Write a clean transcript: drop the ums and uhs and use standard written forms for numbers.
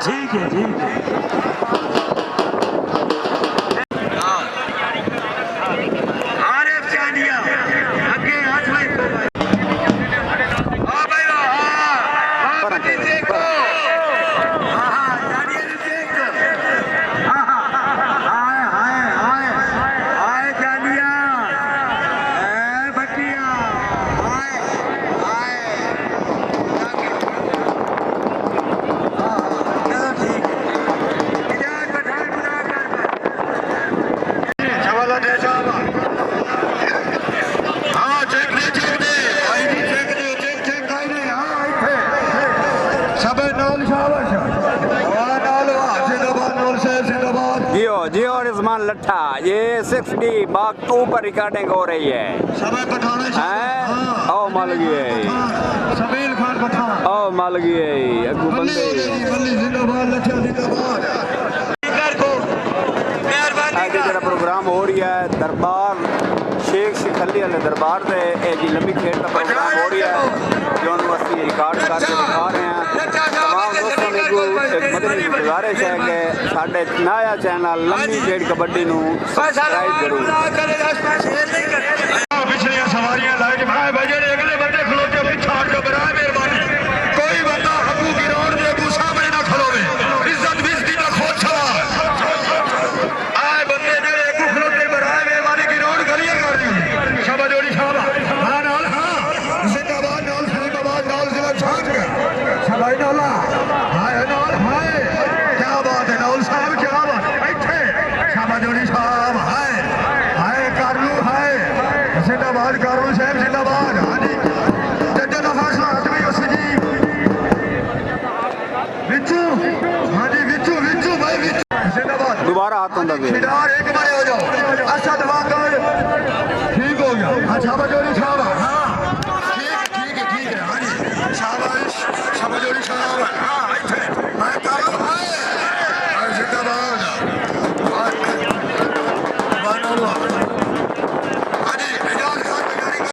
ठीक है ठीक है। जियो रिजमान लट्ठा ये 6D बाग 2 पर रिकॉर्डिंग हो रही है। आओ मालगी आओ मालगी अगू बंदे जरा प्रोग्राम हो रही है दरबार शेख शिखली वाले दरबार से जी लंबी खेल का प्रोग्राम हो रही है जो असी रिकॉर्ड करके दिखा रहे हैं। तमाम दोस्तों ने एक मदनी गुजारिश है कि साढ़े नया चैनल लंबी खेल कबड्डी नू सब्सक्राइब करो। पिछलियां सवारियां लाइट भाई बजे अगले बंदे खलोते पिछा हट के बराए मेहरबानी कोई बंदा हकू की रोड दे अगू सामने ना खलोवे इज्जत बिजती ना खोज छवा आए बंदे ने अगू खलोते बराए मेहरबानी की रोड गलियां कर दी शाबाश जोड़ी शाबाश हां नाल हां जिंदाबाद नाल फरीदाबाद नाल जिला छाछ का शाबाश नाला हाय नाल हाय क्या बात है नाल साहब क्या बात इथे शाबाश जोड़ी साहब हाय हाय कर लू हाय जिंदाबाद कारून साहब जिंदाबाद हाँ जी जड्डे का फैसला हटवी उस जी विचू हाँ जी विचू विचू भाई विचू जिंदाबाद दोबारा हाथ खिलाड़ एक बारे हो जाओ अच्छा दबा कर ठीक हो गया अच्छा बजोरी